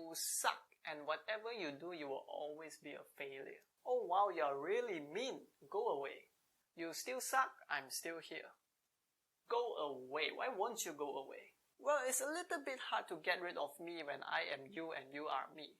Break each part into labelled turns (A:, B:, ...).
A: You suck, and whatever you do, you will always be a failure. Oh wow, you're really mean. Go away. You still suck, I'm still here. Go away. Why won't you go away? Well, it's a little bit hard to get rid of me when I am you and you are me.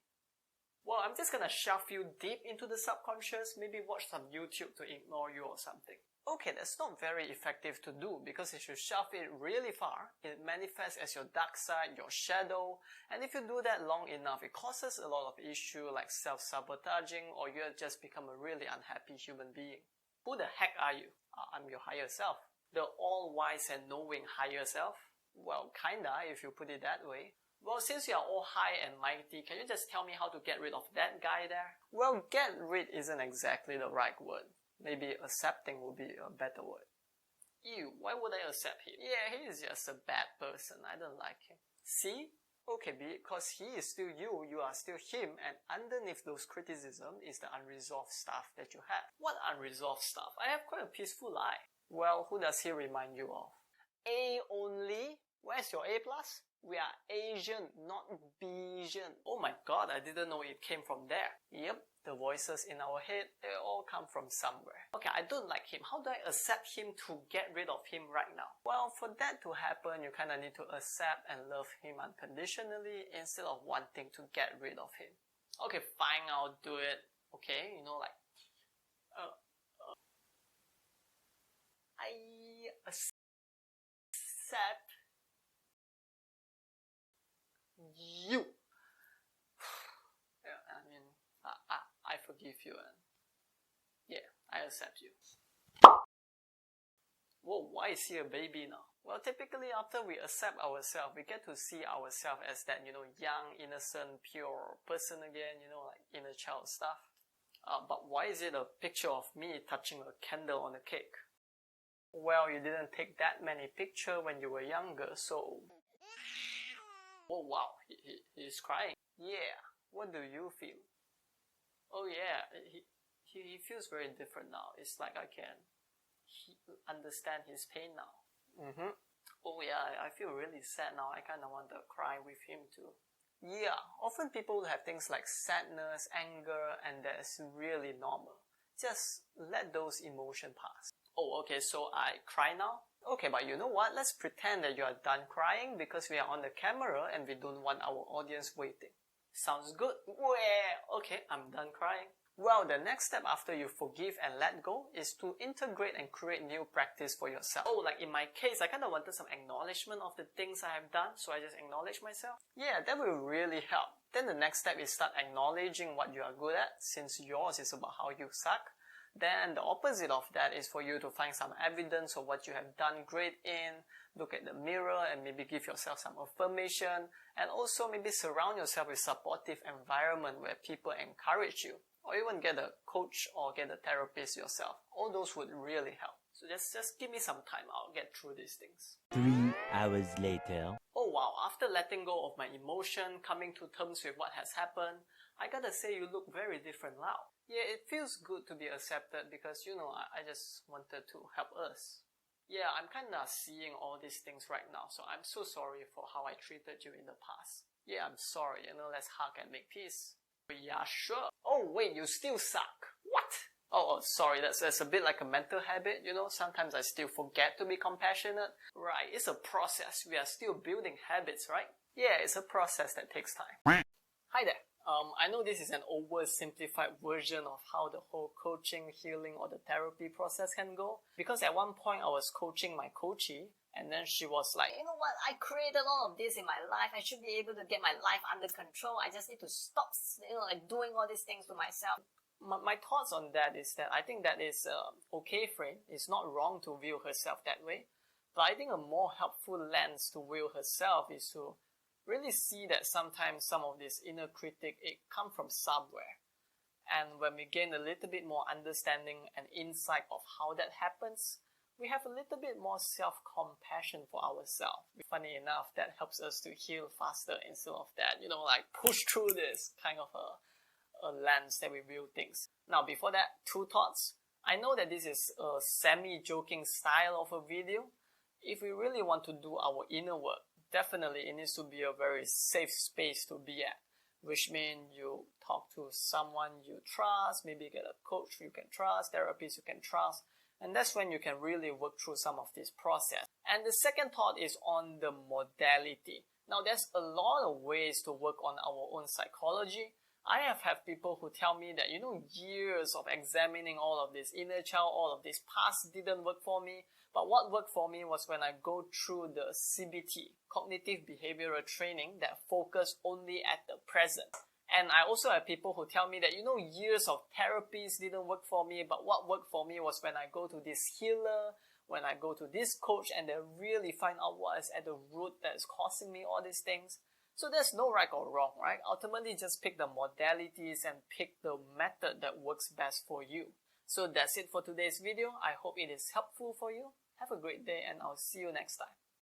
A: Well, I'm just gonna shove you deep into the subconscious, maybe watch some YouTube to ignore you or something. Okay, that's not very effective to do because if you shove it really far, it manifests as your dark side, your shadow, and if you do that long enough, it causes a lot of issues like self-sabotaging or you just become a really unhappy human being. Who the heck are you? I'm your higher self. The all-wise and knowing higher self? Well, kinda, if you put it that way. Well, since you are all high and mighty, can you just tell me how to get rid of that guy there? Well, get rid isn't exactly the right word. Maybe accepting would be a better word. Ew, why would I accept him? Yeah, he is just a bad person. I don't like him. See? Okay, because he is still you, you are still him, and underneath those criticisms is the unresolved stuff that you have. What unresolved stuff? I have quite a peaceful life. Well, who does he remind you of? A only? Where's your A plus? We are Asian, not Bayesian. Oh my god, I didn't know it came from there. Yep, the voices in our head, they all come from somewhere. Okay, I don't like him. How do I accept him to get rid of him right now? Well, for that to happen, you kind of need to accept and love him unconditionally instead of wanting to get rid of him. Okay, fine, I'll do it. Okay, you know, like, I accept you. Yeah, I mean, I forgive you and yeah, I accept you. Whoa, why is he a baby now? Well, typically after we accept ourselves, we get to see ourselves as that, young, innocent, pure person again, like inner child stuff. But why is it a picture of me touching a candle on a cake? Well, you didn't take that many pictures when you were younger, so... Oh wow, he's crying. Yeah, what do you feel? Oh yeah, he feels very different now. It's like I can understand his pain now. Oh yeah, I feel really sad now. I kind of want to cry with him too. Yeah, often people have things like sadness, anger, and that's really normal. Just let those emotions pass. Oh, okay, so I cry now? Okay, but you know what? Let's pretend that you are done crying because we are on the camera and we don't want our audience waiting. Sounds good? Well, okay, I'm done crying. Well, the next step after you forgive and let go is to integrate and create new practice for yourself. Oh, like in my case, I kind of wanted some acknowledgement of the things I have done, so I just acknowledge myself. Yeah, that will really help. Then the next step is start acknowledging what you are good at, since yours is about how you suck. Then the opposite of that is for you to find some evidence of what you have done great in, look at the mirror and maybe give yourself some affirmation, and also maybe surround yourself with supportive environment where people encourage you, or even get a coach or get a therapist yourself. All those would really help. So just give me some time, I'll get through these things.
B: 3 hours later.
A: Oh wow, after letting go of my emotion, coming to terms with what has happened, I gotta say you look very different now. Yeah, it feels good to be accepted because, I just wanted to help us. Yeah, I'm kinda seeing all these things right now, so I'm so sorry for how I treated you in the past. Yeah, I'm sorry, let's hug and make peace. Yeah, sure. Oh wait, you still suck. What? Oh, sorry, that's a bit like a mental habit, sometimes I still forget to be compassionate. Right, it's a process. We are still building habits, right? Yeah, it's a process that takes time. Hi there. I know this is an oversimplified version of how the whole coaching, healing, or the therapy process can go. Because at one point I was coaching my coachee, and then she was like,
C: you know what, I created all of this in my life. I should be able to get my life under control. I just need to stop, doing all these things to myself.
A: My thoughts on that is that I think that is okay frame. It's not wrong to view herself that way. But I think a more helpful lens to view herself is to really see that sometimes some of this inner critic, it comes from somewhere. And when we gain a little bit more understanding and insight of how that happens, we have a little bit more self-compassion for ourselves. Funny enough, that helps us to heal faster instead of that, like push through this kind of a lens that we view things. Now, before that, 2 thoughts. I know that this is a semi-joking style of a video. If we really want to do our inner work, definitely it needs to be a very safe space to be at. which means you talk to someone you trust, maybe get a coach you can trust, therapist you can trust, and that's when you can really work through some of this process. And the second thought is on the modality. Now, there's a lot of ways to work on our own psychology. I have had people who tell me that, years of examining all of this inner child, all of this past didn't work for me. But what worked for me was when I go through the CBT, Cognitive Behavioral Training, that focus only at the present. And I also have people who tell me that, years of therapies didn't work for me, but what worked for me was when I go to this healer, when I go to this coach, and they really find out what is at the root that is causing me all these things. So there's no right or wrong, right? Ultimately, just pick the modalities and pick the method that works best for you. So that's it for today's video. I hope it is helpful for you. Have a great day, and I'll see you next time.